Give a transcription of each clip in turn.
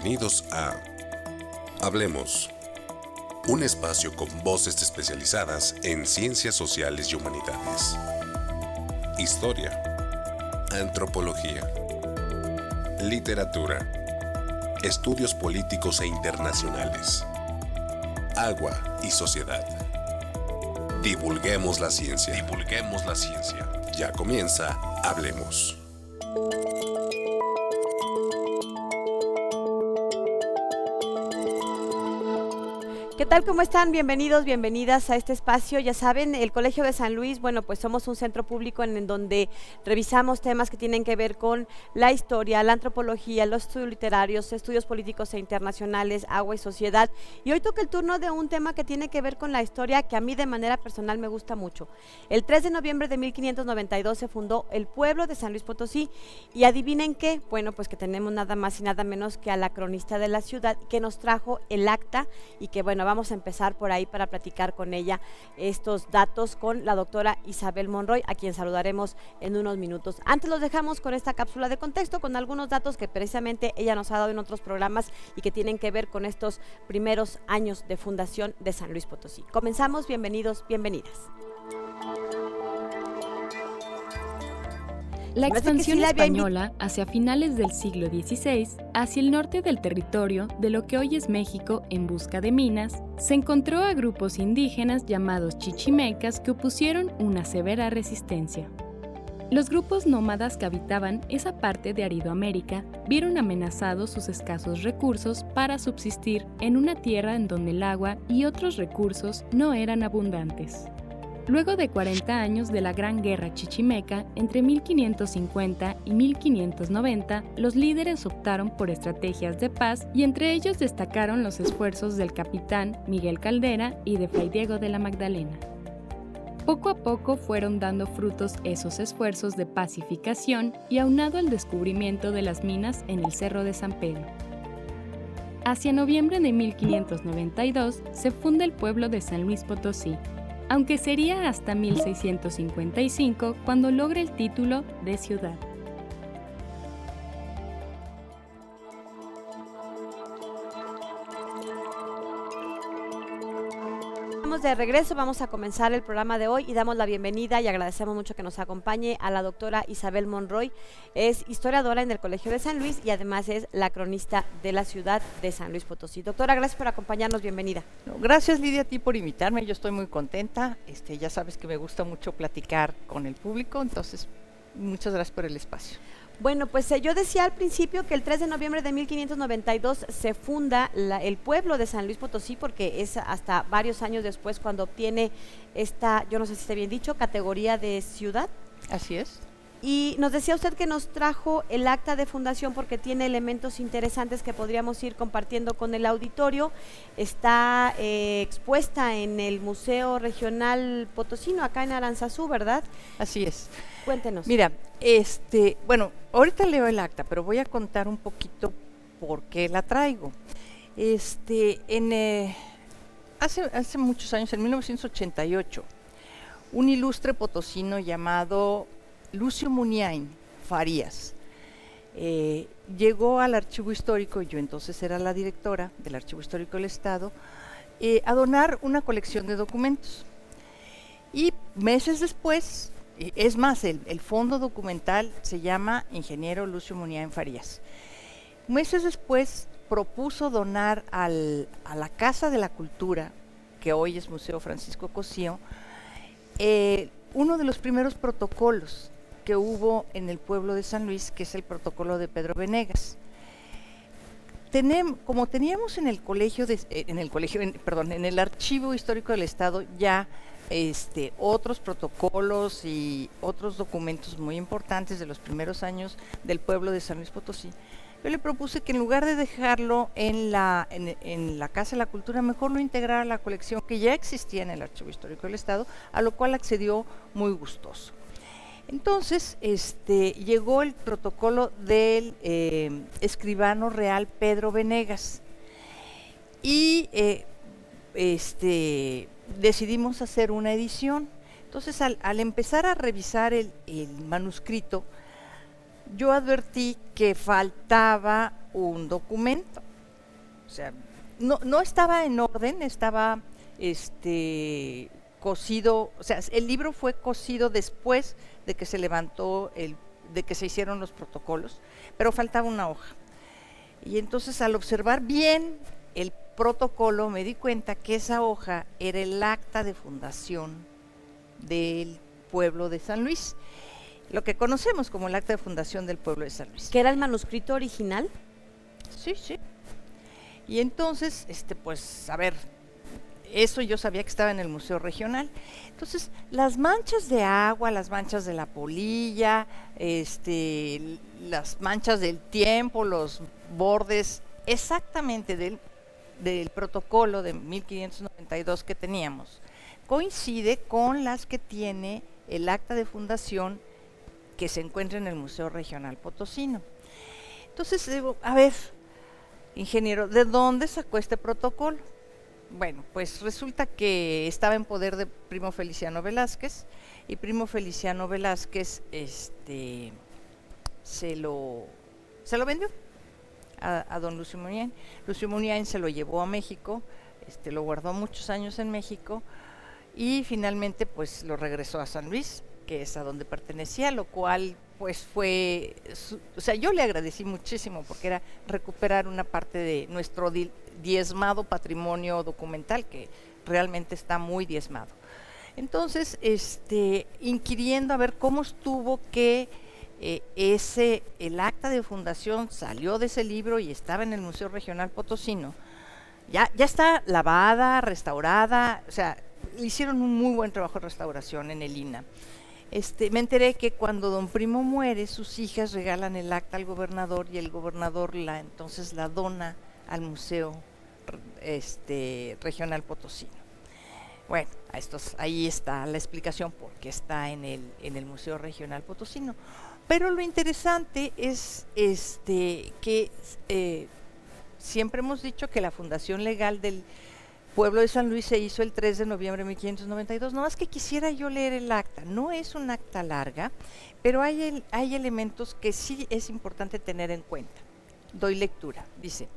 Bienvenidos a Hablemos, un espacio con voces especializadas en ciencias sociales y humanidades, historia, antropología, literatura, estudios políticos e internacionales, agua y sociedad. Divulguemos la ciencia. Divulguemos la ciencia. Ya comienza Hablemos. ¿Qué tal? ¿Cómo están? Bienvenidos, bienvenidas a este espacio. Ya saben, el Colegio de San Luis, bueno, pues somos un centro público en donde revisamos temas que tienen que ver con la historia, la antropología, los estudios literarios, estudios políticos e internacionales, agua y sociedad. Y hoy toca el turno de un tema que tiene que ver con la historia que a mí de manera personal me gusta mucho. El 3 de noviembre de 1592 se fundó el pueblo de San Luis Potosí y adivinen qué, bueno, pues que tenemos nada más y nada menos que a la cronista de la ciudad que nos trajo el acta y que bueno, vamos a empezar por ahí para platicar con ella estos datos con la doctora Isabel Monroy, a quien saludaremos en unos minutos. Antes los dejamos con esta cápsula de contexto, con algunos datos que precisamente ella nos ha dado en otros programas y que tienen que ver con estos primeros años de fundación de San Luis Potosí. Comenzamos, bienvenidos, bienvenidas. La expansión española hacia finales del siglo XVI, hacia el norte del territorio de lo que hoy es México en busca de minas, se encontró a grupos indígenas llamados chichimecas que opusieron una severa resistencia. Los grupos nómadas que habitaban esa parte de Aridoamérica vieron amenazados sus escasos recursos para subsistir en una tierra en donde el agua y otros recursos no eran abundantes. Luego de 40 años de la Gran Guerra Chichimeca, entre 1550 y 1590, los líderes optaron por estrategias de paz y entre ellos destacaron los esfuerzos del capitán Miguel Caldera y de Fray Diego de la Magdalena. Poco a poco fueron dando frutos esos esfuerzos de pacificación y aunado al descubrimiento de las minas en el Cerro de San Pedro. Hacia noviembre de 1592 se funda el pueblo de San Luis Potosí, aunque sería hasta 1655 cuando logra el título de ciudad. De regreso, vamos a comenzar el programa de hoy y damos la bienvenida y agradecemos mucho que nos acompañe a la doctora Isabel Monroy. Es historiadora en el Colegio de San Luis y además es la cronista de la ciudad de San Luis Potosí. Doctora, gracias por acompañarnos, bienvenida. Gracias, Lidia, a ti por invitarme, yo estoy muy contenta, ya sabes que me gusta mucho platicar con el público, entonces muchas gracias por el espacio. Bueno, pues yo decía al principio que el 3 de noviembre de 1592 se funda el pueblo de San Luis Potosí, porque es hasta varios años después cuando obtiene esta, yo no sé si esté bien dicho, categoría de ciudad. Así es. Y nos decía usted que nos trajo el acta de fundación porque tiene elementos interesantes que podríamos ir compartiendo con el auditorio. Está expuesta en el Museo Regional Potosino, acá en Aranzazú, ¿verdad? Así es. Cuéntenos. Mira, bueno, ahorita leo el acta, pero voy a contar un poquito por qué la traigo. Hace muchos años, en 1988, un ilustre potosino llamado Lucio Muniain Farías llegó al Archivo Histórico, yo entonces era la directora del Archivo Histórico del Estado, a donar una colección de documentos. Y meses después, es más, el fondo documental se llama Ingeniero Lucio Muniain Farías. Meses después propuso donar a la Casa de la Cultura, que hoy es Museo Francisco Cosío, uno de los primeros protocolos que hubo en el pueblo de San Luis, que es el protocolo de Pedro Venegas. Como teníamos en el Archivo Histórico del Estado ya otros protocolos y otros documentos muy importantes de los primeros años del pueblo de San Luis Potosí, yo le propuse que en lugar de dejarlo en la Casa de la Cultura, mejor lo integrara a la colección que ya existía en el Archivo Histórico del Estado, a lo cual accedió muy gustoso. Entonces, llegó el protocolo del escribano real Pedro Venegas y decidimos hacer una edición. Entonces, al empezar a revisar el manuscrito, yo advertí que faltaba un documento. O sea, no estaba en orden, estaba cosido, o sea, el libro fue cosido después de que se levantó de que se hicieron los protocolos, pero faltaba una hoja. Y entonces, al observar bien el protocolo, me di cuenta que esa hoja era el acta de fundación del pueblo de San Luis, lo que conocemos como el acta de fundación del pueblo de San Luis. ¿Que era el manuscrito original? Sí, sí. Y entonces, pues, a ver, eso yo sabía que estaba en el Museo Regional. Entonces, las manchas de agua, las manchas de la polilla, las manchas del tiempo, los bordes, exactamente del protocolo de 1592 que teníamos, coincide con las que tiene el acta de fundación que se encuentra en el Museo Regional Potosino. Entonces digo, a ver, ingeniero, ¿de dónde sacó este protocolo? Bueno, pues resulta que estaba en poder de Primo Feliciano Velázquez, y Primo Feliciano Velázquez se lo vendió a don Lucio Muniain. Lucio Muniain se lo llevó a México, lo guardó muchos años en México, y finalmente pues lo regresó a San Luis, que es a donde pertenecía, lo cual pues fue, o sea, yo le agradecí muchísimo porque era recuperar una parte de nuestro diezmado patrimonio documental, que realmente está muy diezmado. Entonces, inquiriendo a ver cómo estuvo que el acta de fundación salió de ese libro y estaba en el Museo Regional Potosino, ya está lavada, restaurada, o sea, hicieron un muy buen trabajo de restauración en el INAH. Me enteré que cuando don Primo muere, sus hijas regalan el acta al gobernador, y el gobernador entonces la dona al Museo Regional Potosino. Bueno, ahí está la explicación por qué está en el Museo Regional Potosino. Pero lo interesante es que siempre hemos dicho que la fundación legal del pueblo de San Luis se hizo el 3 de noviembre de 1592, no más que quisiera yo leer el acta. No es un acta larga, pero hay elementos que sí es importante tener en cuenta. Doy lectura. Dice: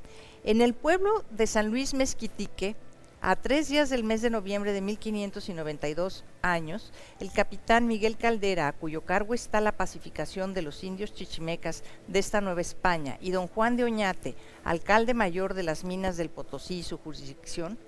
en el pueblo de San Luis Mezquitique, a 3 días del mes de noviembre de 1592 años, el capitán Miguel Caldera, a cuyo cargo está la pacificación de los indios chichimecas de esta Nueva España, y don Juan de Oñate, alcalde mayor de las minas del Potosí y su jurisdicción,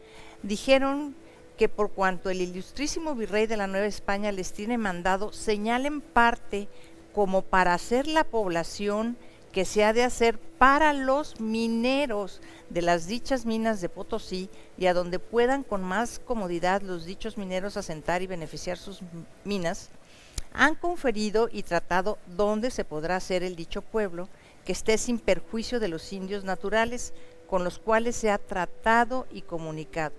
dijeron que por cuanto el ilustrísimo virrey de la Nueva España les tiene mandado, señalen parte como para hacer la población que se ha de hacer para los mineros de las dichas minas de Potosí, y a donde puedan con más comodidad los dichos mineros asentar y beneficiar sus minas, han conferido y tratado dónde se podrá hacer el dicho pueblo, que esté sin perjuicio de los indios naturales, con los cuales se ha tratado y comunicado.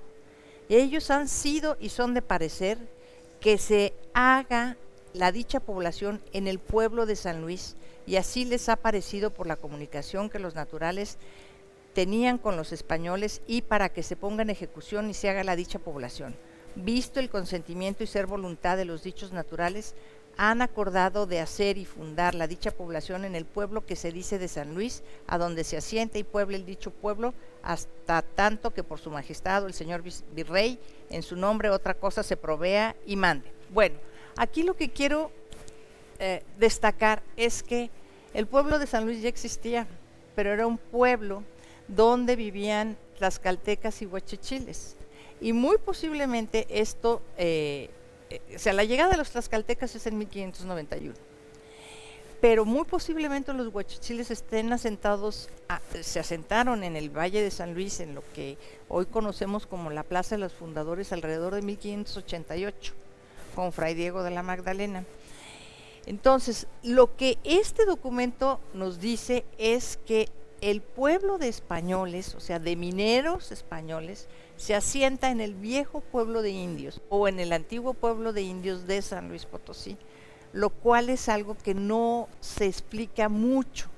Ellos han sido y son de parecer que se haga la dicha población en el pueblo de San Luis, y así les ha parecido por la comunicación que los naturales tenían con los españoles, y para que se ponga en ejecución y se haga la dicha población. Visto el consentimiento y ser voluntad de los dichos naturales, han acordado de hacer y fundar la dicha población en el pueblo que se dice de San Luis, a donde se asienta y pueble el dicho pueblo, hasta tanto que por su majestad el señor virrey en su nombre otra cosa se provea y mande. Bueno, aquí lo que quiero destacar es que el pueblo de San Luis ya existía, pero era un pueblo donde vivían tlaxcaltecas y huachichiles, y muy posiblemente esto, o sea, la llegada de los tlaxcaltecas es en 1591, pero muy posiblemente los huachichiles estén se asentaron en el Valle de San Luis, en lo que hoy conocemos como la Plaza de los Fundadores, alrededor de 1588, con Fray Diego de la Magdalena. Entonces, lo que este documento nos dice es que el pueblo de españoles, o sea, de mineros españoles, se asienta en el viejo pueblo de indios, o en el antiguo pueblo de indios de San Luis Potosí, lo cual es algo que no se explica mucho.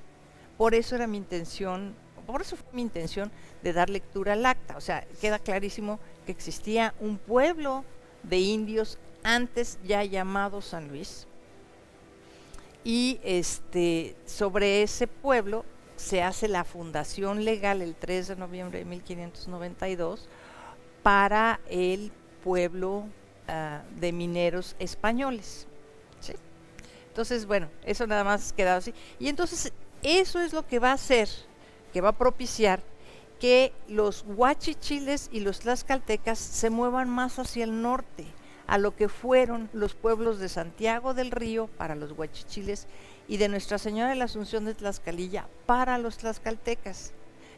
Por eso fue mi intención de dar lectura al acta. O sea, queda clarísimo que existía un pueblo de indios antes ya llamado San Luis, y sobre ese pueblo se hace la fundación legal el 3 de noviembre de 1592 para el pueblo de mineros españoles. ¿Sí? Entonces, bueno, eso nada más quedado así. Y entonces eso es lo que va a hacer, que va a propiciar que los huachichiles y los tlaxcaltecas se muevan más hacia el norte, a lo que fueron los pueblos de Santiago del Río para los huachichiles y de Nuestra Señora de la Asunción de Tlaxcalilla para los tlaxcaltecas.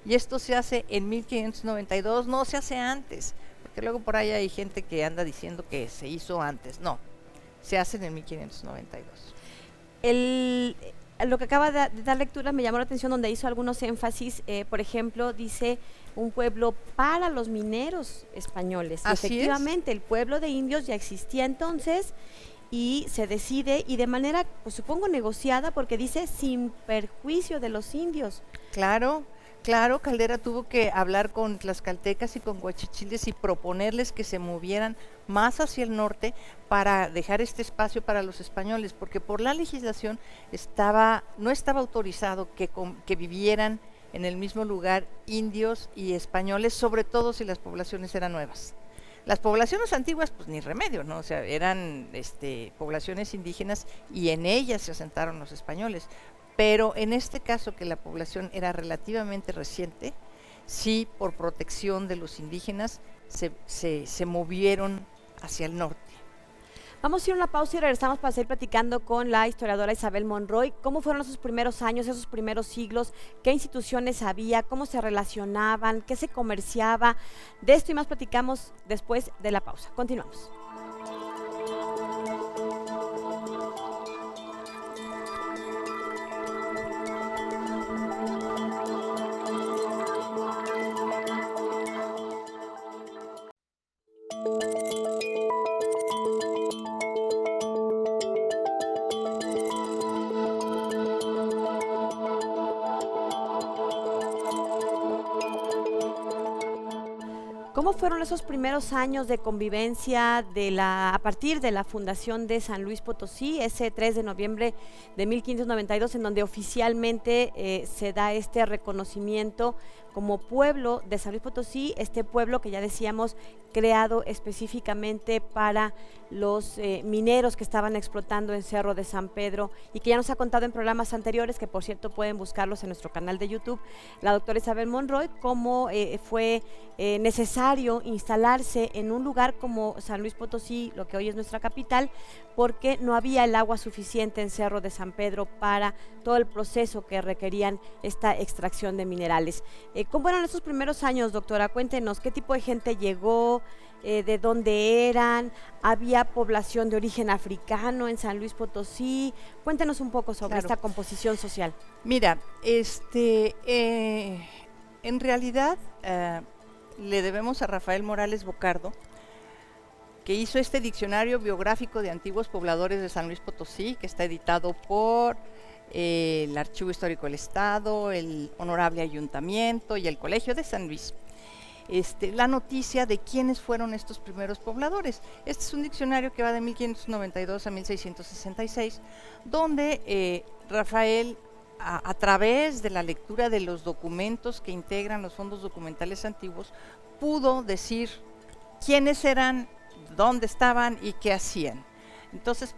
Y esto se hace en 1592, no se hace antes, porque luego por ahí hay gente que anda diciendo que se hizo antes. No, se hacen en 1592. Lo que acaba de dar lectura me llamó la atención, donde hizo algunos énfasis. Por ejemplo, dice un pueblo para los mineros españoles. Así efectivamente, el pueblo de indios ya existía entonces y se decide, y de manera, pues supongo, negociada, porque dice sin perjuicio de los indios. Claro, claro, Caldera tuvo que hablar con tlaxcaltecas y con huachichiles y proponerles que se movieran más hacia el norte para dejar este espacio para los españoles, porque por la legislación no estaba autorizado que vivieran en el mismo lugar indios y españoles, sobre todo si las poblaciones eran nuevas. Las poblaciones antiguas, pues ni remedio, ¿no? O sea, eran poblaciones indígenas y en ellas se asentaron los españoles. Pero en este caso, que la población era relativamente reciente, sí, por protección de los indígenas, se movieron hacia el norte. Vamos a ir a una pausa y regresamos para seguir platicando con la historiadora Isabel Monroy. ¿Cómo fueron esos primeros años, esos primeros siglos? ¿Qué instituciones había? ¿Cómo se relacionaban? ¿Qué se comerciaba? De esto y más platicamos después de la pausa. Continuamos. ¿Cómo fueron esos primeros años de convivencia a partir de la fundación de San Luis Potosí, ese 3 de noviembre de 1592, en donde oficialmente se da este reconocimiento como pueblo de San Luis Potosí, este pueblo que ya decíamos creado específicamente para los mineros que estaban explotando en Cerro de San Pedro, y que ya nos ha contado en programas anteriores, que por cierto pueden buscarlos en nuestro canal de YouTube, la doctora Isabel Monroy, cómo fue necesario instalarse en un lugar como San Luis Potosí, lo que hoy es nuestra capital, porque no había el agua suficiente en Cerro de San Pedro para todo el proceso que requerían esta extracción de minerales. ¿Cómo eran esos primeros años, doctora? Cuéntenos, ¿qué tipo de gente llegó? ¿De dónde eran? ¿Había población de origen africano en San Luis Potosí? Cuéntenos un poco sobre esta composición social. Mira, en realidad le debemos a Rafael Morales Bocardo, que hizo este diccionario biográfico de antiguos pobladores de San Luis Potosí, que está editado por el Archivo Histórico del Estado, el Honorable Ayuntamiento y el Colegio de San Luis. La noticia de quiénes fueron estos primeros pobladores. Este es un diccionario que va de 1592 a 1666, donde Rafael, a través de la lectura de los documentos que integran los fondos documentales antiguos, pudo decir quiénes eran, dónde estaban y qué hacían. Entonces,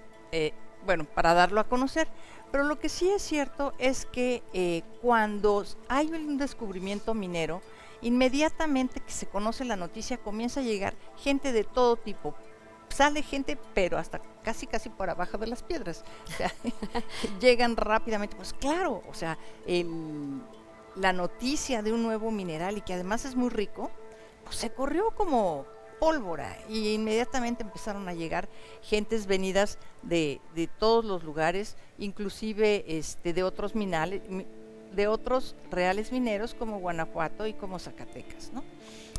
bueno, para darlo a conocer. Pero lo que sí es cierto es que cuando hay un descubrimiento minero, inmediatamente que se conoce la noticia, comienza a llegar gente de todo tipo. Sale gente, pero hasta casi por abajo de las piedras. O sea, llegan rápidamente. Pues claro, o sea, la noticia de un nuevo mineral, y que además es muy rico, pues se corrió como pólvora, y inmediatamente empezaron a llegar gentes venidas de todos los lugares, inclusive de otros minerales, de otros reales mineros como Guanajuato y como Zacatecas, ¿no?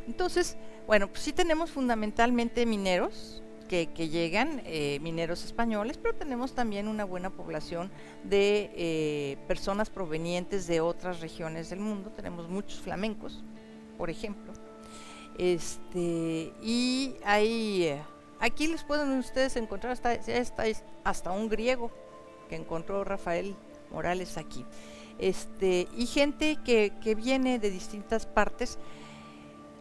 Entonces, bueno, pues sí tenemos fundamentalmente mineros que llegan, mineros españoles, pero tenemos también una buena población de personas provenientes de otras regiones del mundo. Tenemos muchos flamencos, por ejemplo. Y hay, aquí les pueden ustedes encontrar hasta un griego que encontró Rafael Morales aquí. y gente que viene de distintas partes.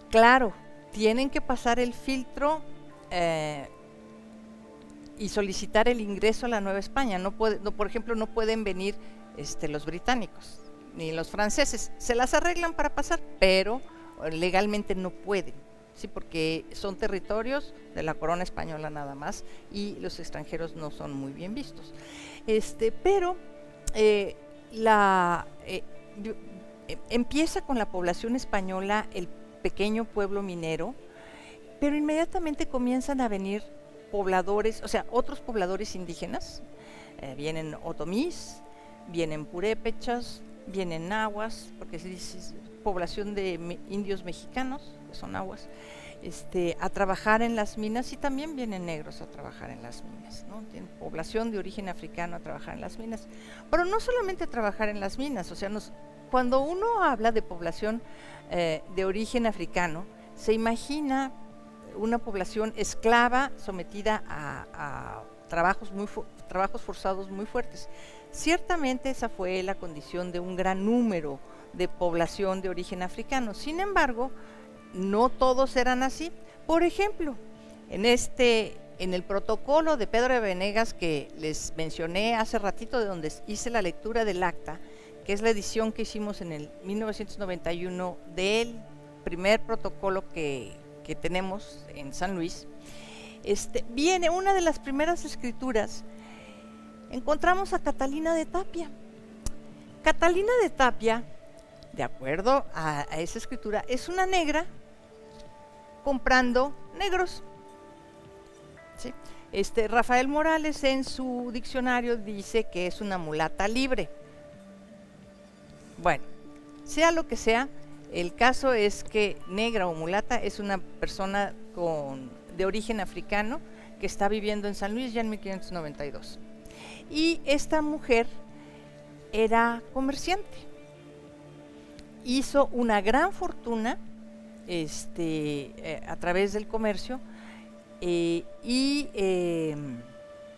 Claro, tienen que pasar el filtro y solicitar el ingreso a la Nueva España. Por ejemplo, no pueden venir los británicos ni los franceses. Se las arreglan para pasar, pero legalmente no pueden, sí, porque son territorios de la corona española nada más y los extranjeros no son muy bien vistos. Pero empieza con la población española, el pequeño pueblo minero, pero inmediatamente comienzan a venir pobladores, o sea, otros pobladores indígenas. Vienen otomís, vienen purépechas, vienen nahuas, porque es población de indios mexicanos, que son nahuas, a trabajar en las minas, y también vienen negros a trabajar en las minas, ¿no? Tienen población de origen africano a trabajar en las minas, pero no solamente a trabajar en las minas, o sea, cuando uno habla de población de origen africano, se imagina una población esclava sometida a trabajos forzados muy fuertes. Ciertamente esa fue la condición de un gran número de población de origen africano. Sin embargo, no todos eran así. Por ejemplo, en el protocolo de Pedro de Benegas que les mencioné hace ratito, de donde hice la lectura del acta, que es la edición que hicimos en el 1991 del primer protocolo que tenemos en San Luis, viene una de las primeras escrituras. Encontramos a Catalina de Tapia. Catalina de Tapia, de acuerdo a esa escritura, es una negra comprando negros, ¿sí? Rafael Morales en su diccionario dice que es una mulata libre. Bueno, sea lo que sea, el caso es que negra o mulata es una persona de origen africano que está viviendo en San Luis ya en 1592. Y esta mujer era comerciante. Hizo una gran fortuna a través del comercio y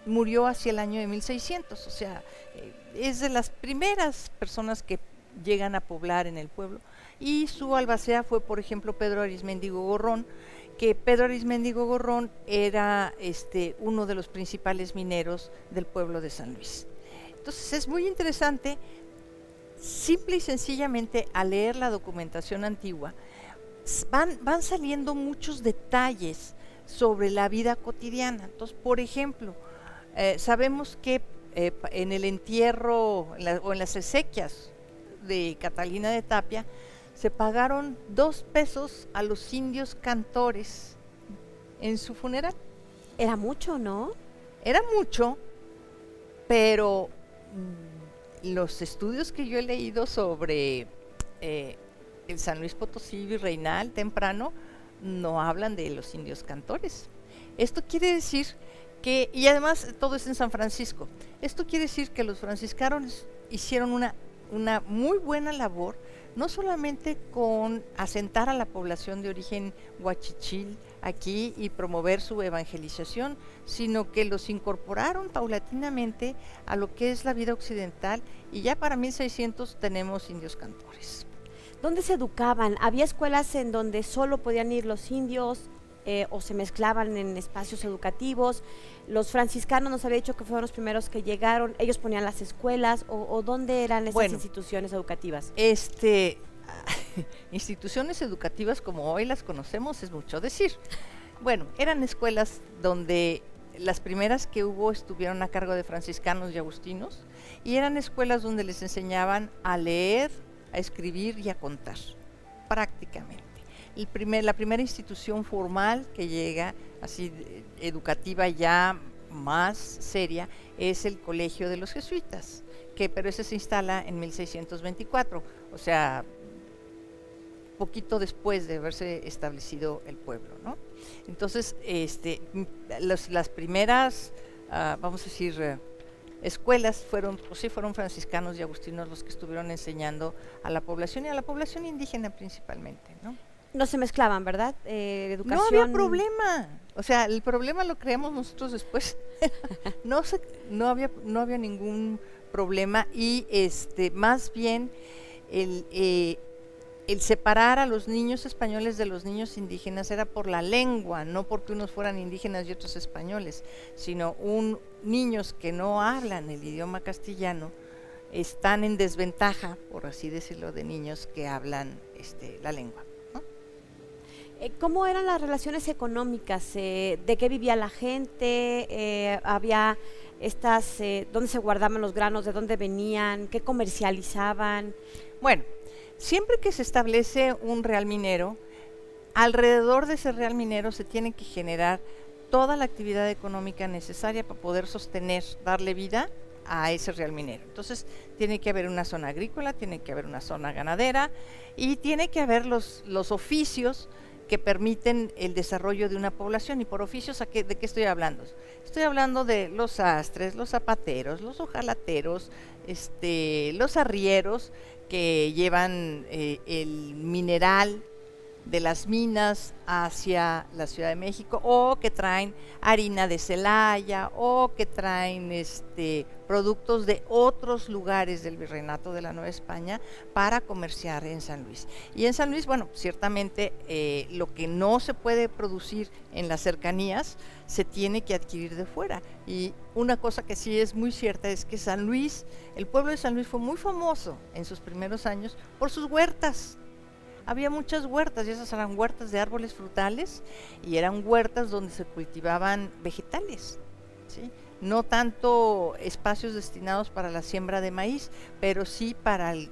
murió hacia el año de 1600. O sea, es de las primeras personas que llegan a poblar en el pueblo. Y su albacea fue, por ejemplo, Pedro Arizméndigo Gorrón, que Pedro Arizméndigo Gorrón era uno de los principales mineros del pueblo de San Luis. Entonces es muy interesante, simple y sencillamente, al leer la documentación antigua, van saliendo muchos detalles sobre la vida cotidiana. Entonces, por ejemplo, sabemos que en el entierro o en las exequias de Catalina de Tapia, se pagaron 2 pesos a los indios cantores en su funeral. Era mucho, ¿no? Era mucho, pero los estudios que yo he leído sobre el San Luis Potosí virreinal temprano no hablan de los indios cantores. Esto quiere decir que, y además todo es en San Francisco, esto quiere decir que los franciscanos hicieron una muy buena labor, no solamente con asentar a la población de origen huachichil aquí y promover su evangelización, sino que los incorporaron paulatinamente a lo que es la vida occidental, y ya para 1600 tenemos indios cantores. ¿Dónde se educaban? ¿Había escuelas en donde solo podían ir los indios o se mezclaban en espacios educativos? Los franciscanos nos había dicho que fueron los primeros que llegaron, ellos ponían las escuelas, o ¿dónde eran esas instituciones educativas? Instituciones educativas como hoy las conocemos es mucho decir. Bueno, eran escuelas donde las primeras que hubo estuvieron a cargo de franciscanos y agustinos, y eran escuelas donde les enseñaban a leer, a escribir y a contar, prácticamente. La primera institución formal que llega, así educativa ya más seria, es el Colegio de los Jesuitas, pero ese se instala en 1624, o sea, poquito después de haberse establecido el pueblo, ¿no? Entonces, las primeras, vamos a decir, escuelas fueron franciscanos y agustinos los que estuvieron enseñando a la población, y a la población indígena principalmente, ¿no? No se mezclaban, ¿verdad? No había problema. O sea, el problema lo creamos nosotros después. No había ningún problema y más bien el separar a los niños españoles de los niños indígenas era por la lengua, no porque unos fueran indígenas y otros españoles, sino niños que no hablan el idioma castellano están en desventaja, por así decirlo, de niños que hablan la lengua. ¿Cómo eran las relaciones económicas? ¿De qué vivía la gente? ¿Había dónde se guardaban los granos? ¿De dónde venían? ¿Qué comercializaban? Bueno, siempre que se establece un real minero, alrededor de ese real minero se tiene que generar toda la actividad económica necesaria para poder sostener, darle vida a ese real minero. Entonces, tiene que haber una zona agrícola, tiene que haber una zona ganadera y tiene que haber los oficios que permiten el desarrollo de una población. Y por oficios, ¿de qué estoy hablando? Estoy hablando de los sastres, los zapateros, los hojalateros, los arrieros que llevan el mineral de las minas hacia la Ciudad de México, o que traen harina de Celaya, o que traen productos de otros lugares del Virreinato de la Nueva España para comerciar en San Luis. Y en San Luis, bueno, ciertamente lo que no se puede producir en las cercanías se tiene que adquirir de fuera. Y una cosa que sí es muy cierta es que San Luis, el pueblo de San Luis fue muy famoso en sus primeros años por sus huertas. Había muchas huertas y esas eran huertas de árboles frutales y eran huertas donde se cultivaban vegetales, ¿sí? No tanto espacios destinados para la siembra de maíz, pero sí para el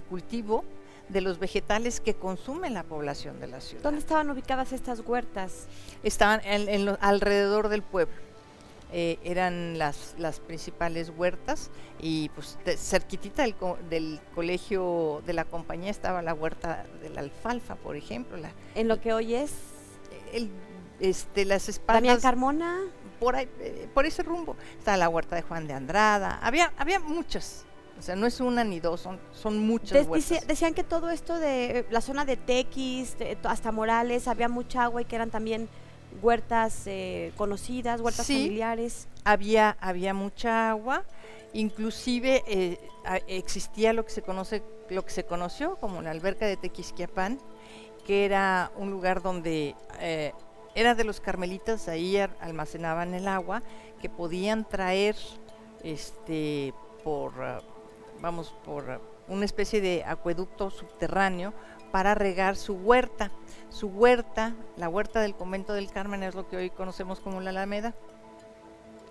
cultivo de los vegetales que consume la población de la ciudad. ¿Dónde estaban ubicadas estas huertas? Estaban alrededor del pueblo. Eran las principales huertas y pues cerquitita del colegio de la compañía estaba la huerta de la alfalfa, por ejemplo. En lo que hoy es las espaldas. Damián Carmona. Por ahí, por ese rumbo. Está la huerta de Juan de Andrada. Había muchas. O sea, no es una ni dos, son muchas huertas. Decían que todo esto de la zona de Tequis, hasta Morales, había mucha agua y que eran también huertas conocidas, huertas familiares. Había mucha agua, inclusive existía lo que se conoció como la alberca de Tequisquiapan, que era un lugar donde era de los carmelitas, ahí almacenaban el agua que podían traer por una especie de acueducto subterráneo para regar su huerta. La huerta del convento del Carmen es lo que hoy conocemos como la Alameda,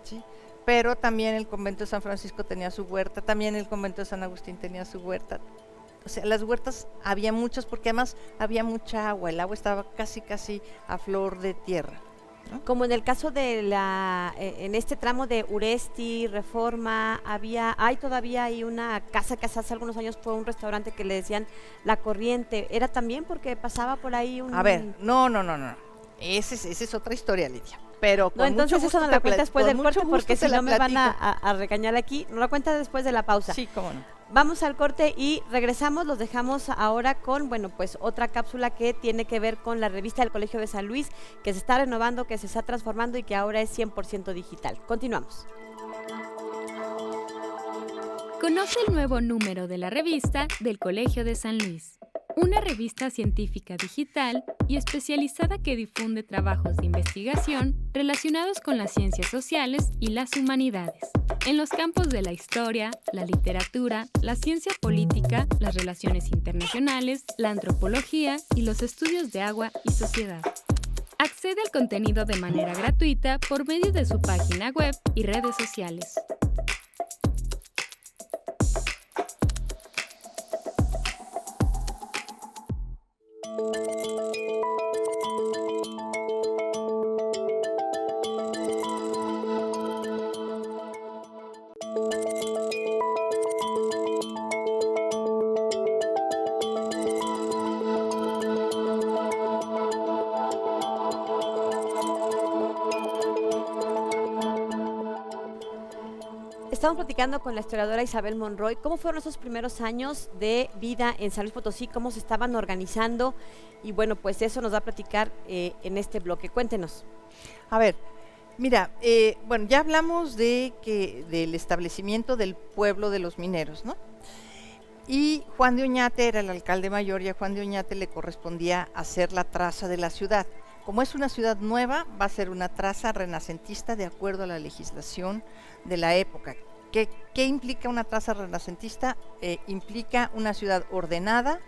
¿sí? Pero también el convento de San Francisco tenía su huerta, también el convento de San Agustín tenía su huerta. O sea, las huertas había muchas porque además había mucha agua, el agua estaba casi a flor de tierra, ¿no? Como en el caso de en este tramo de Uresti, Reforma, hay todavía una casa que hace algunos años fue un restaurante que le decían La Corriente. ¿Era también porque pasaba por ahí un...? A ver, no. Esa es otra historia, Lidia. Pero no, entonces eso no la cuenta después del corte porque si no me van a regañar aquí. No la cuenta después de la pausa. Sí, cómo no. Vamos al corte y regresamos, los dejamos ahora con, pues otra cápsula que tiene que ver con la revista del Colegio de San Luis, que se está renovando, que se está transformando y que ahora es 100% digital. Continuamos. Conoce el nuevo número de la revista del Colegio de San Luis. Una revista científica digital y especializada que difunde trabajos de investigación relacionados con las ciencias sociales y las humanidades, en los campos de la historia, la literatura, la ciencia política, las relaciones internacionales, la antropología y los estudios de agua y sociedad. Accede al contenido de manera gratuita por medio de su página web y redes sociales. Estamos platicando con la historiadora Isabel Monroy. ¿Cómo fueron esos primeros años de vida en San Luis Potosí? ¿Cómo se estaban organizando? Y bueno, pues eso nos va a platicar en este bloque. Cuéntenos. A ver, mira, bueno, ya hablamos del establecimiento del pueblo de los mineros, ¿no? Y Juan de Oñate era el alcalde mayor y a Juan de Oñate le correspondía hacer la traza de la ciudad. Como es una ciudad nueva, va a ser una traza renacentista de acuerdo a la legislación de la época. ¿Qué implica una traza renacentista? Implica una ciudad ordenada,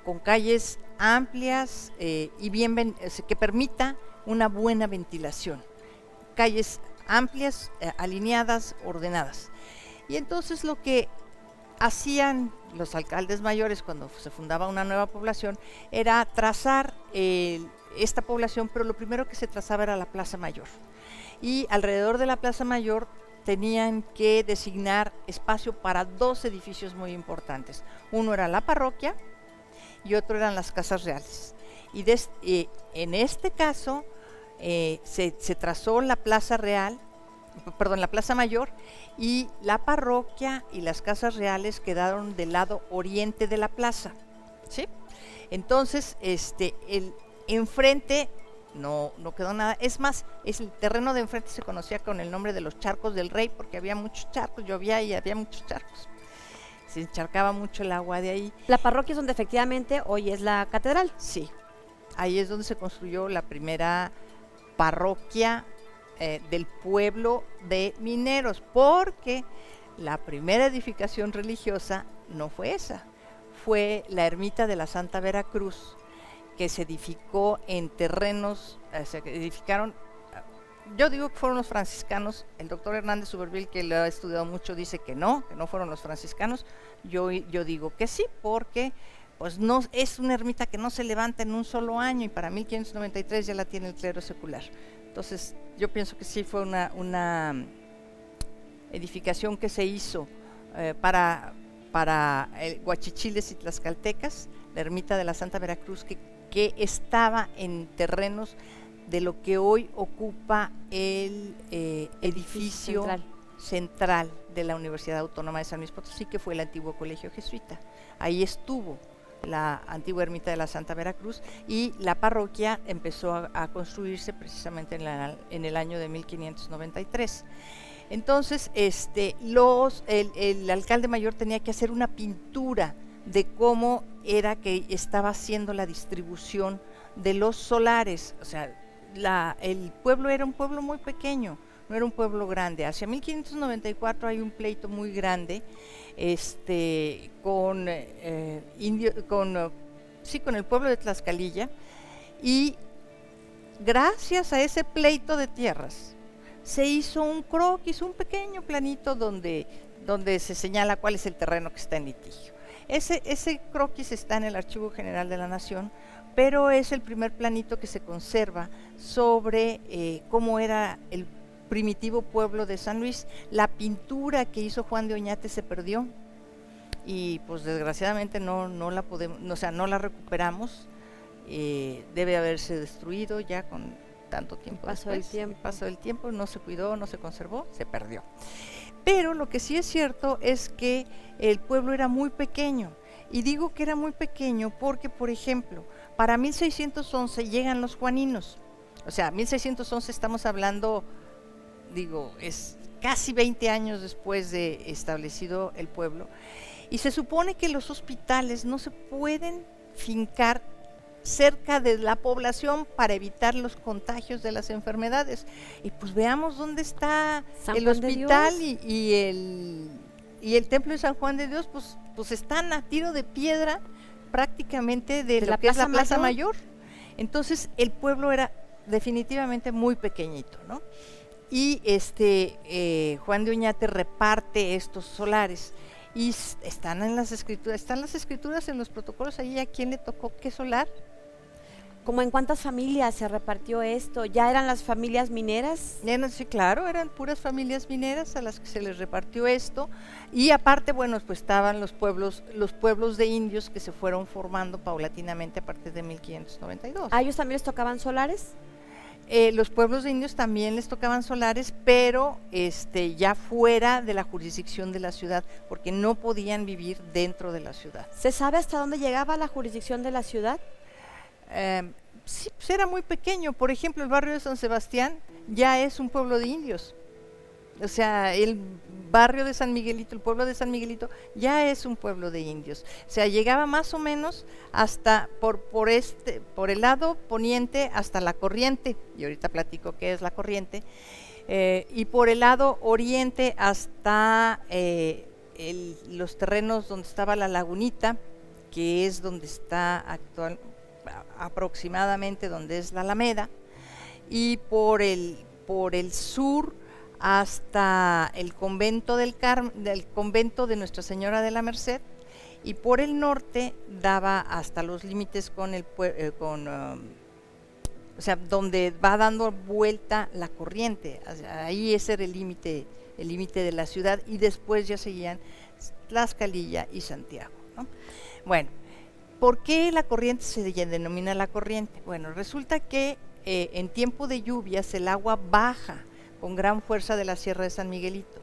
con calles amplias y que permita una buena ventilación. Calles amplias, alineadas, ordenadas. Y entonces lo que hacían los alcaldes mayores cuando se fundaba una nueva población era trazar esta población, pero lo primero que se trazaba era la Plaza Mayor. Y alrededor de la Plaza Mayor tenían que designar espacio para dos edificios muy importantes. Uno era la parroquia y otro eran las casas reales. Y en este caso se trazó la Plaza la Plaza Mayor, y la parroquia y las casas reales quedaron del lado oriente de la plaza, ¿sí? Entonces, el enfrente no quedó nada. Es más, el terreno de enfrente se conocía con el nombre de los charcos del rey, porque había muchos charcos, llovía y había muchos charcos. Se encharcaba mucho el agua de ahí. La parroquia es donde efectivamente hoy es la catedral. Sí, ahí es donde se construyó la primera parroquia del pueblo de mineros, porque la primera edificación religiosa no fue esa, fue la ermita de la Santa Veracruz, que se edificó en terrenos, se edificaron, yo digo que fueron los franciscanos. El doctor Hernández Uberville, que lo ha estudiado mucho, dice que no fueron los franciscanos. Yo digo que sí, porque pues no es una ermita que no se levanta en un solo año, y para 1593 ya la tiene el clero secular. Entonces yo pienso que sí fue una edificación que se hizo para huachichiles y tlaxcaltecas, la ermita de la Santa Veracruz, que estaba en terrenos de lo que hoy ocupa el edificio central de la Universidad Autónoma de San Luis Potosí, que fue el antiguo colegio jesuita. Ahí estuvo la antigua ermita de la Santa Veracruz, y la parroquia empezó a construirse precisamente en el año de 1593. Entonces, el alcalde mayor tenía que hacer una pintura de cómo era que estaba haciendo la distribución de los solares. O sea, el pueblo era un pueblo muy pequeño, no era un pueblo grande. Hacia 1594 hay un pleito muy grande con el pueblo de Tlaxcalilla, y gracias a ese pleito de tierras se hizo un croquis, un pequeño planito donde se señala cuál es el terreno que está en litigio. Ese croquis está en el Archivo General de la Nación, pero es el primer planito que se conserva sobre cómo era el primitivo pueblo de San Luis. La pintura que hizo Juan de Oñate se perdió, y pues desgraciadamente no la recuperamos. Debe haberse destruido ya con tanto tiempo. Pasó el tiempo, no se cuidó, no se conservó, se perdió. Pero lo que sí es cierto es que el pueblo era muy pequeño, y digo que era muy pequeño porque, por ejemplo, para 1611 llegan los juaninos. O sea, 1611 estamos hablando, es casi 20 años después de establecido el pueblo, y se supone que los hospitales no se pueden fincar cerca de la población para evitar los contagios de las enfermedades. Y pues veamos dónde está el hospital y el templo de San Juan de Dios, pues están a tiro de piedra prácticamente de lo que es la Plaza Mayor. Entonces el pueblo era definitivamente muy pequeñito, ¿no? Y Juan de Oñate reparte estos solares, y están las escrituras en los protocolos ahí a quién le tocó qué solar. ¿Cómo en cuántas familias se repartió esto? ¿Ya eran las familias mineras? Sí, claro, eran puras familias mineras a las que se les repartió esto, y aparte, bueno, pues estaban los pueblos de indios que se fueron formando paulatinamente a partir de 1592. ¿A ellos también les tocaban solares? Los pueblos de indios también les tocaban solares, pero ya fuera de la jurisdicción de la ciudad, porque no podían vivir dentro de la ciudad. ¿Se sabe hasta dónde llegaba la jurisdicción de la ciudad? Sí, pues era muy pequeño. Por ejemplo, el barrio de San Sebastián ya es un pueblo de indios. O sea, el barrio de San Miguelito, el pueblo de San Miguelito, ya es un pueblo de indios. O sea, llegaba más o menos hasta por el lado poniente hasta la Corriente, y ahorita platico qué es la Corriente, y por el lado oriente hasta los terrenos donde estaba la Lagunita, que es donde está aproximadamente donde es la Alameda, y por el sur hasta el convento del convento de Nuestra Señora de la Merced, y por el norte daba hasta los límites con o sea, donde va dando vuelta la Corriente. Ahí ese era el límite de la ciudad, y después ya seguían Tlaxcalilla y Santiago, ¿no? Bueno, ¿por qué la Corriente se denomina la Corriente? Bueno, resulta que en tiempo de lluvias el agua baja con gran fuerza de la Sierra de San Miguelito,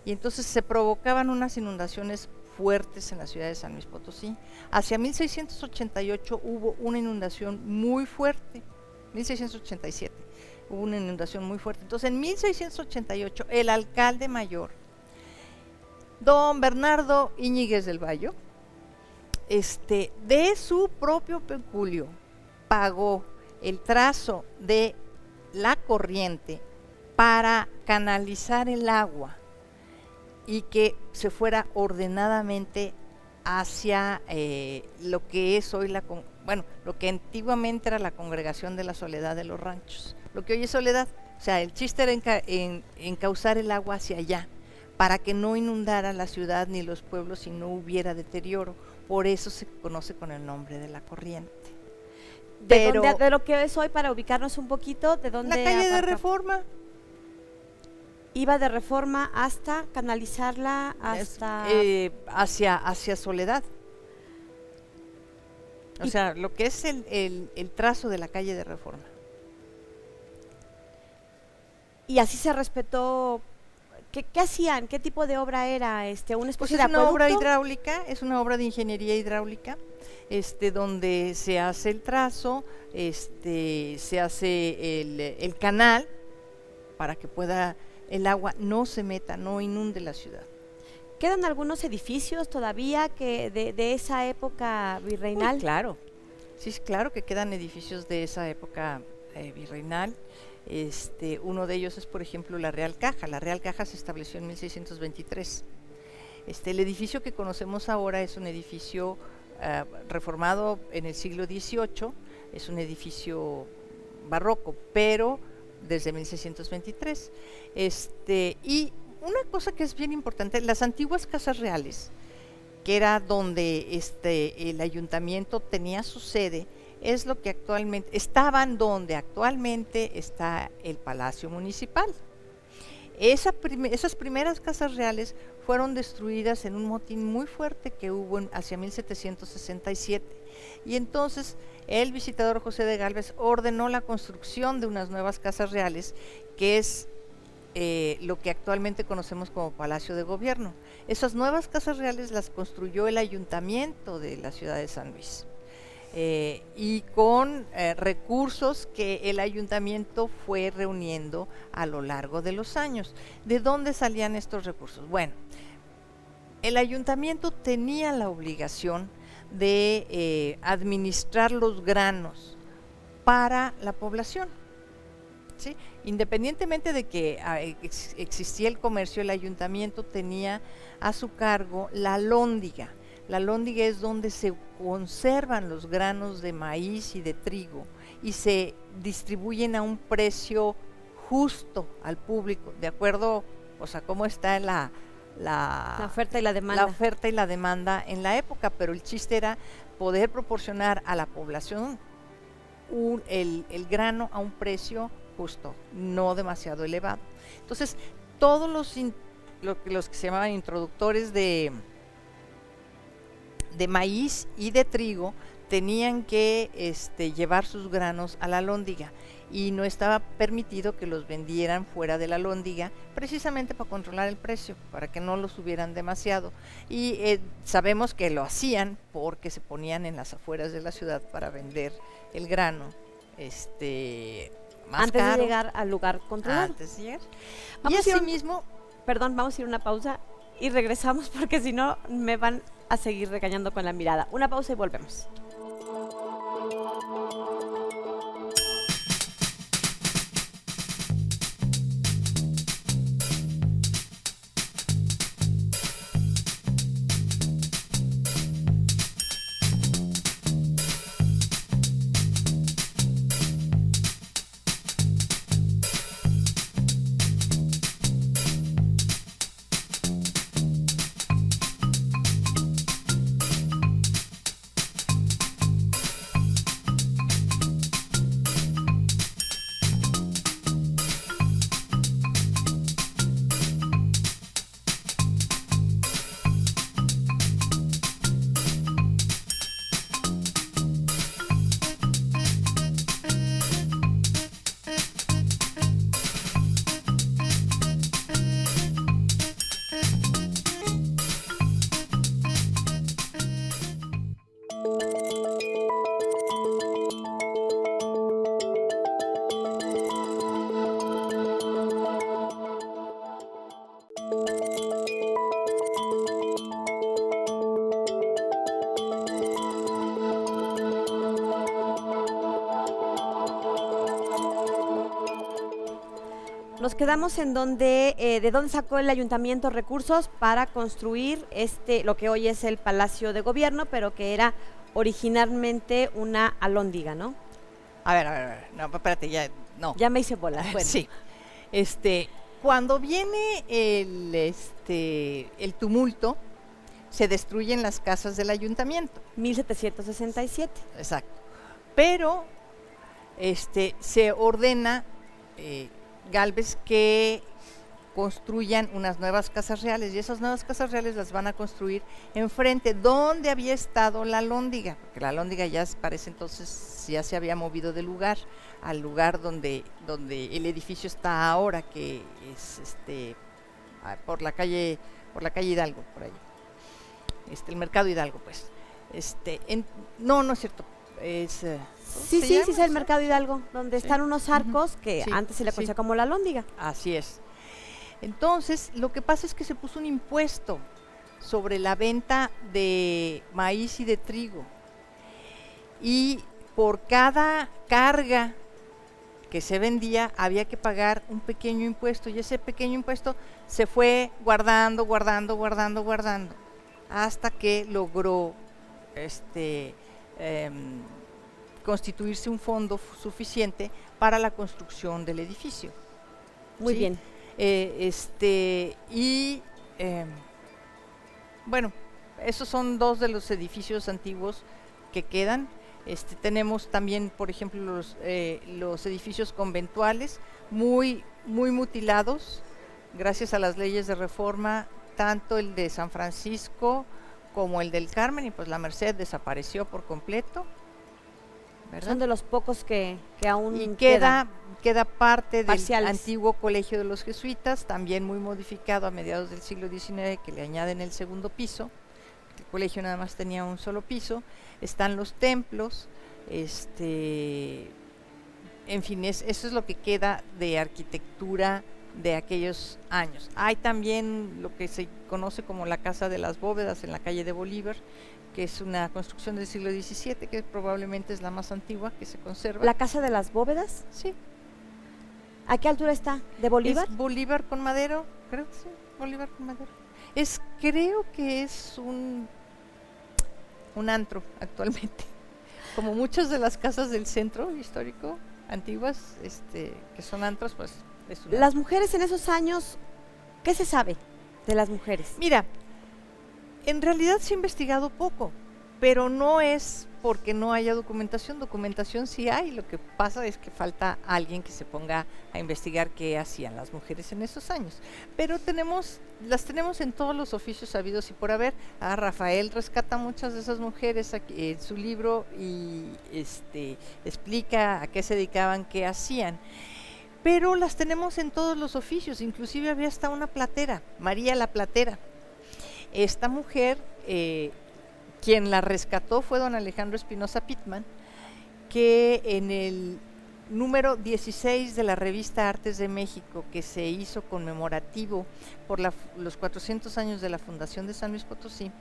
y entonces se provocaban unas inundaciones fuertes en la ciudad de San Luis Potosí. Hacia 1688 hubo una inundación muy fuerte, 1687 hubo una inundación muy fuerte. Entonces en 1688 el alcalde mayor, don Bernardo Íñiguez del Valle, de su propio peculio pagó el trazo de la Corriente para canalizar el agua y que se fuera ordenadamente hacia lo que es hoy lo que antiguamente era la Congregación de la Soledad de los Ranchos, lo que hoy es Soledad. O sea, el chiste era encauzar el agua hacia allá, para que no inundara la ciudad ni los pueblos y no hubiera deterioro. Por eso se conoce con el nombre de la Corriente. De lo que es hoy, para ubicarnos un poquito, ¿de dónde? La calle de abarca? Reforma. Iba de Reforma hasta canalizarla hasta hacia Soledad. O sea, lo que es el trazo de la calle de Reforma. Y así se respetó. ¿Qué hacían? ¿Qué tipo de obra era? ¿Una especie Pues es de una obra acueducto? hidráulica, es una obra de ingeniería hidráulica, donde se hace el trazo, se hace el canal para que pueda el agua no se meta, no inunde la ciudad. ¿Quedan algunos edificios todavía que de esa época virreinal? Uy, claro, sí, claro que quedan edificios de esa época virreinal. Uno de ellos es, por ejemplo, la Real Caja. La Real Caja se estableció en 1623. El edificio que conocemos ahora es un edificio reformado en el siglo XVIII, es un edificio barroco, pero desde 1623. Y una cosa que es bien importante, las antiguas casas reales, que era donde el ayuntamiento tenía su sede, es lo que actualmente estaban donde actualmente está el Palacio Municipal. Esas primeras casas reales fueron destruidas en un motín muy fuerte que hubo hacia 1767, y entonces el visitador José de Gálvez ordenó la construcción de unas nuevas casas reales, que es lo que actualmente conocemos como Palacio de Gobierno. Esas nuevas casas reales las construyó el ayuntamiento de la ciudad de San Luis. Y con recursos que el ayuntamiento fue reuniendo a lo largo de los años. ¿De dónde salían estos recursos? Bueno, el ayuntamiento tenía la obligación de administrar los granos para la población, ¿sí? Independientemente de que existía el comercio, el ayuntamiento tenía a su cargo la alhóndiga. La alhóndiga es donde se conservan los granos de maíz y de trigo y se distribuyen a un precio justo al público, de acuerdo, o sea, cómo está la oferta y la demanda. La oferta y la demanda en la época, pero el chiste era poder proporcionar a la población el grano a un precio justo, no demasiado elevado. Entonces, todos los que se llamaban introductores de maíz y de trigo tenían que llevar sus granos a la Alhóndiga y no estaba permitido que los vendieran fuera de la Alhóndiga, precisamente para controlar el precio, para que no lo subieran demasiado. Y sabemos que lo hacían porque se ponían en las afueras de la ciudad para vender el grano más antes caro, de llegar al lugar controlado. antes de llegar. Y Vamos a ir así un- mismo, Perdón, vamos a ir a una pausa y regresamos porque si no me van a seguir regañando con la mirada. Una pausa y volvemos. Nos quedamos en donde, de dónde sacó el ayuntamiento recursos para construir lo que hoy es el Palacio de Gobierno, pero que era originalmente una alhóndiga, ¿no? a ver, no, espérate, no. Ya me hice bolas. Bueno. Sí. Cuando viene el tumulto, se destruyen las casas del ayuntamiento. 1767. Exacto. Pero se ordena Gálvez que construyan unas nuevas casas reales, y esas nuevas casas reales las van a construir enfrente donde había estado la Alhóndiga, porque la Alhóndiga ya parece entonces ya se había movido de lugar al lugar donde el edificio está ahora, que es por la calle Hidalgo, por ahí. El Mercado Hidalgo, pues. No es cierto. Sí, es el Mercado Hidalgo, donde están unos arcos que Sí, antes se le conocía sí. como la Alhóndiga. Así es. Entonces, lo que pasa es que se puso un impuesto sobre la venta de maíz y de trigo. Y por cada carga que se vendía había que pagar un pequeño impuesto, y ese pequeño impuesto se fue guardando hasta que logró constituirse un fondo suficiente para la construcción del edificio. Muy ¿sí? bien. Bueno, esos son dos de los edificios antiguos que quedan. Tenemos también, por ejemplo, los edificios conventuales muy mutilados, gracias a las leyes de reforma, tanto el de San Francisco como el del Carmen, y pues la Merced desapareció por completo, ¿verdad? Son de los pocos que aún Y quedan. queda parte del Parciales. antiguo colegio de los jesuitas, también muy modificado a mediados del siglo XIX, que le añaden el segundo piso. El colegio nada más tenía un solo piso. Están los templos, en fin, eso es lo que queda de arquitectura de aquellos años. Hay también lo que se conoce como la Casa de las Bóvedas en la calle de Bolívar, que es una construcción del siglo XVII, que probablemente es la más antigua que se conserva. ¿La Casa de las Bóvedas? Sí. ¿A qué altura está? ¿De Bolívar? Es Bolívar con Madero, creo que sí, Bolívar con Madero. Creo que es un antro actualmente, como muchas de las casas del centro histórico antiguas, que son antros, pues es un Las mujeres en esos años, ¿qué se sabe de las mujeres? Mira, en realidad se ha investigado poco, pero no es porque no haya documentación sí hay, lo que pasa es que falta alguien que se ponga a investigar qué hacían las mujeres en esos años. Pero las tenemos en todos los oficios habidos y por haber. Rafael rescata muchas de esas mujeres aquí en su libro y explica a qué se dedicaban, qué hacían. Pero las tenemos en todos los oficios, inclusive había hasta una platera, María la Platera. Esta mujer, quien la rescató fue don Alejandro Espinosa Pitman, que en el número 16 de la revista Artes de México, que se hizo conmemorativo por los 400 años de la fundación de San Luis Potosí,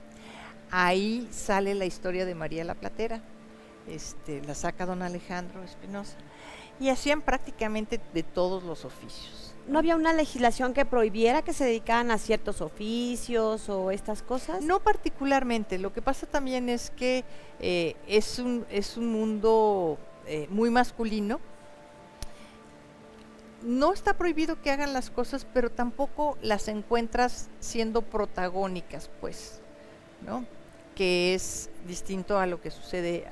ahí sale la historia de María la Platera, la saca don Alejandro Espinosa, y hacían prácticamente de todos los oficios. ¿No había una legislación que prohibiera que se dedicaran a ciertos oficios o estas cosas? No particularmente, lo que pasa también es que es un mundo muy masculino. No está prohibido que hagan las cosas, pero tampoco las encuentras siendo protagónicas, pues, ¿no? Que es distinto a lo que sucede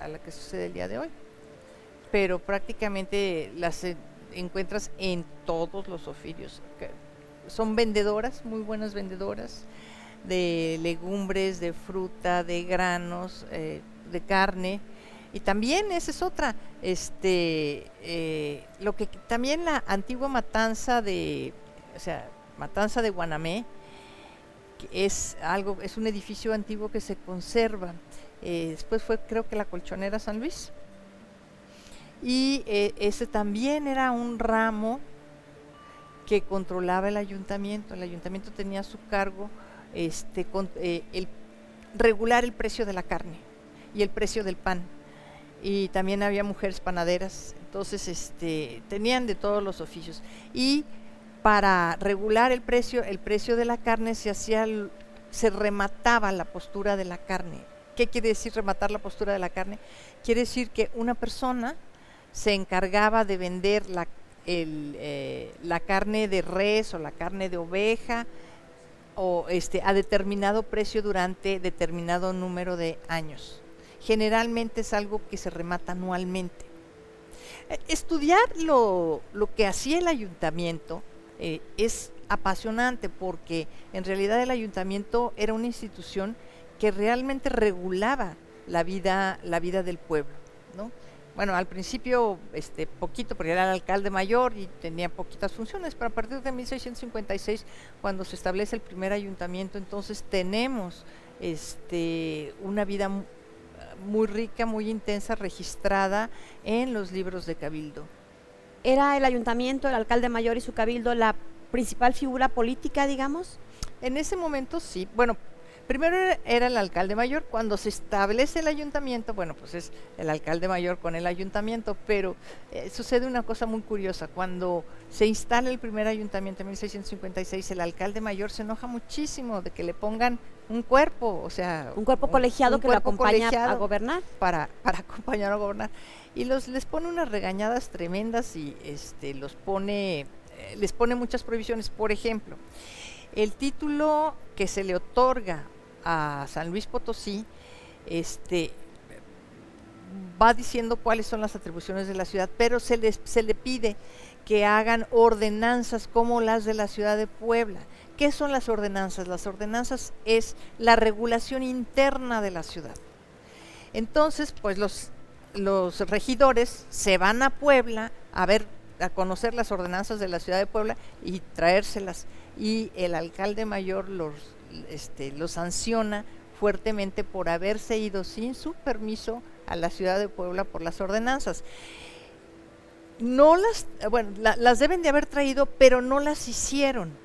el día de hoy. Pero prácticamente las encuentras en todos los oficios. Son vendedoras, muy buenas vendedoras de legumbres, de fruta, de granos, de carne. Y también esa es otra, lo que también la antigua matanza de Guanamé, que es un edificio antiguo que se conserva. Después fue, creo que la Colchonera San Luis. Y ese también era un ramo que controlaba el ayuntamiento. El ayuntamiento tenía a su cargo el regular el precio de la carne y el precio del pan. Y también había mujeres panaderas, entonces tenían de todos los oficios. Y para regular el precio de la carne se remataba la postura de la carne. ¿Qué quiere decir rematar la postura de la carne? Quiere decir que una persona se encargaba de vender la carne de res o la carne de oveja o a determinado precio durante determinado número de años. Generalmente es algo que se remata anualmente. Estudiar lo que hacía el ayuntamiento es apasionante, porque en realidad el ayuntamiento era una institución que realmente regulaba la vida del pueblo, ¿no? Bueno, al principio poquito, porque era el alcalde mayor y tenía poquitas funciones, pero a partir de 1656, cuando se establece el primer ayuntamiento, entonces tenemos una vida muy rica, muy intensa, registrada en los libros de cabildo. ¿Era el ayuntamiento, el alcalde mayor y su cabildo la principal figura política, digamos? En ese momento sí. Bueno, primero era el alcalde mayor. Cuando se establece el ayuntamiento, bueno, pues es el alcalde mayor con el ayuntamiento, pero sucede una cosa muy curiosa. Cuando se instala el primer ayuntamiento en 1656, el alcalde mayor se enoja muchísimo de que le pongan un cuerpo, o sea, un cuerpo colegiado que lo acompaña a gobernar. Para acompañar a gobernar. Y les pone unas regañadas tremendas y les pone muchas prohibiciones. Por ejemplo, el título que se le otorga a San Luis Potosí va diciendo cuáles son las atribuciones de la ciudad, pero se le pide que hagan ordenanzas como las de la ciudad de Puebla. ¿Qué son las ordenanzas? Las ordenanzas es la regulación interna de la ciudad. Entonces, pues los regidores se van a Puebla a conocer las ordenanzas de la ciudad de Puebla y traérselas, y el alcalde mayor los sanciona fuertemente por haberse ido sin su permiso a la ciudad de Puebla por las ordenanzas. Las deben de haber traído, pero no las hicieron.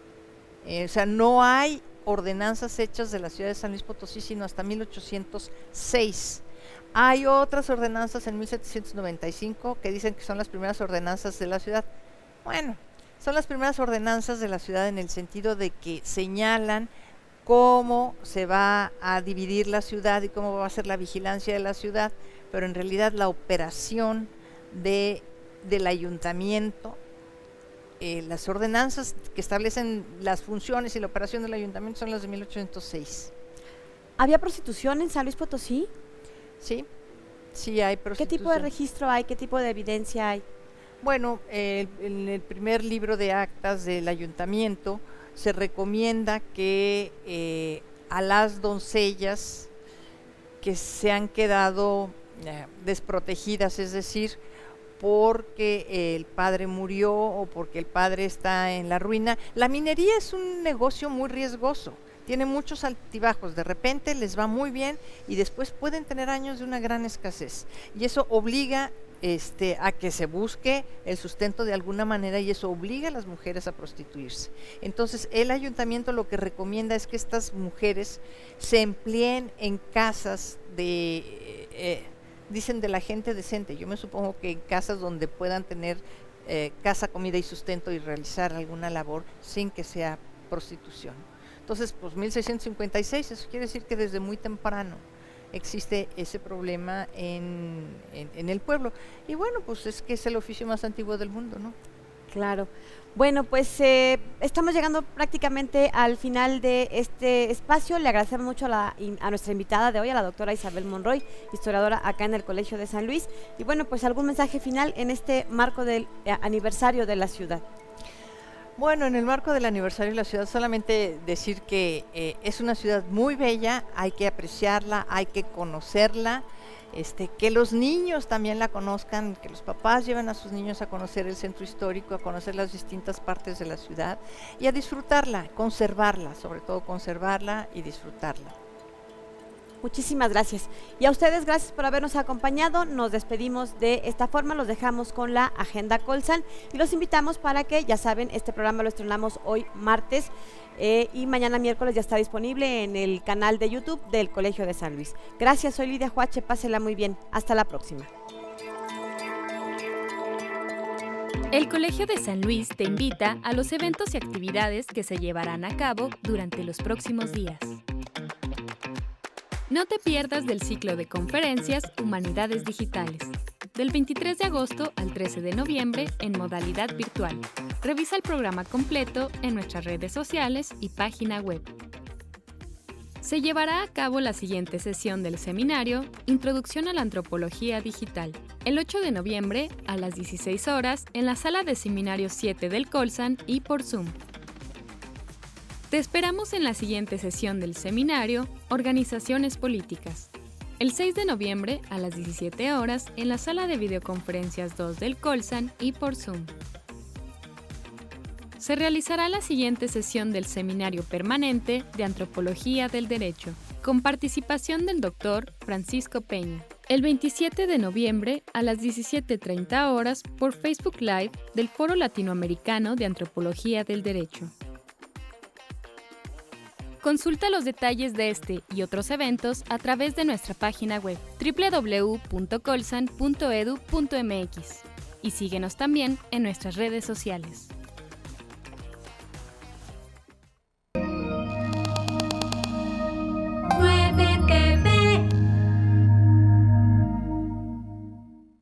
O sea, no hay ordenanzas hechas de la ciudad de San Luis Potosí sino hasta 1806. Hay otras ordenanzas en 1795 que dicen que son las primeras ordenanzas de la ciudad. Bueno, son las primeras ordenanzas de la ciudad en el sentido de que señalan cómo se va a dividir la ciudad y cómo va a ser la vigilancia de la ciudad, pero en realidad la operación del ayuntamiento, las ordenanzas que establecen las funciones y la operación del ayuntamiento son las de 1806. ¿Había prostitución en San Luis Potosí? Sí, sí hay ¿Qué prostitución. tipo de registro hay? ¿Qué tipo de evidencia hay? Bueno, en el primer libro de actas del ayuntamiento se recomienda que a las doncellas que se han quedado desprotegidas, es decir, porque el padre murió o porque el padre está en la ruina. La minería es un negocio muy riesgoso, tiene muchos altibajos, de repente les va muy bien y después pueden tener años de una gran escasez. Y eso obliga a que se busque el sustento de alguna manera y eso obliga a las mujeres a prostituirse. Entonces el ayuntamiento lo que recomienda es que estas mujeres se empleen en casas dicen de la gente decente, yo me supongo que en casas donde puedan tener casa, comida y sustento y realizar alguna labor sin que sea prostitución. Entonces, pues 1656, eso quiere decir que desde muy temprano existe ese problema en el pueblo. Y bueno, pues es que es el oficio más antiguo del mundo, ¿no? Claro. Bueno, pues estamos llegando prácticamente al final de este espacio. Le agradecemos mucho a nuestra invitada de hoy, a la doctora Isabel Monroy, historiadora acá en el Colegio de San Luis. Y bueno, pues algún mensaje final en este marco del aniversario de la ciudad. Bueno, en el marco del aniversario de la ciudad, solamente decir que es una ciudad muy bella, hay que apreciarla, hay que conocerla, que los niños también la conozcan, que los papás lleven a sus niños a conocer el centro histórico, a conocer las distintas partes de la ciudad y a disfrutarla, conservarla, sobre todo conservarla y disfrutarla. Muchísimas gracias. Y a ustedes, gracias por habernos acompañado. Nos despedimos de esta forma, los dejamos con la Agenda Colsan y los invitamos para que, ya saben, este programa lo estrenamos hoy martes y mañana miércoles ya está disponible en el canal de YouTube del Colegio de San Luis. Gracias, soy Lidia Huache, pásela muy bien. Hasta la próxima. El Colegio de San Luis te invita a los eventos y actividades que se llevarán a cabo durante los próximos días. No te pierdas del ciclo de conferencias Humanidades Digitales, del 23 de agosto al 13 de noviembre en modalidad virtual. Revisa el programa completo en nuestras redes sociales y página web. Se llevará a cabo la siguiente sesión del seminario Introducción a la Antropología Digital, el 8 de noviembre a las 16 horas en la sala de seminario 7 del Colsan y por Zoom. Te esperamos en la siguiente sesión del seminario Organizaciones Políticas, el 6 de noviembre a las 17 horas en la sala de videoconferencias 2 del Colsan y por Zoom. Se realizará la siguiente sesión del Seminario Permanente de Antropología del Derecho, con participación del Dr. Francisco Peña, el 27 de noviembre a las 17:30 horas por Facebook Live del Foro Latinoamericano de Antropología del Derecho. Consulta los detalles de este y otros eventos a través de nuestra página web www.colsan.edu.mx y síguenos también en nuestras redes sociales.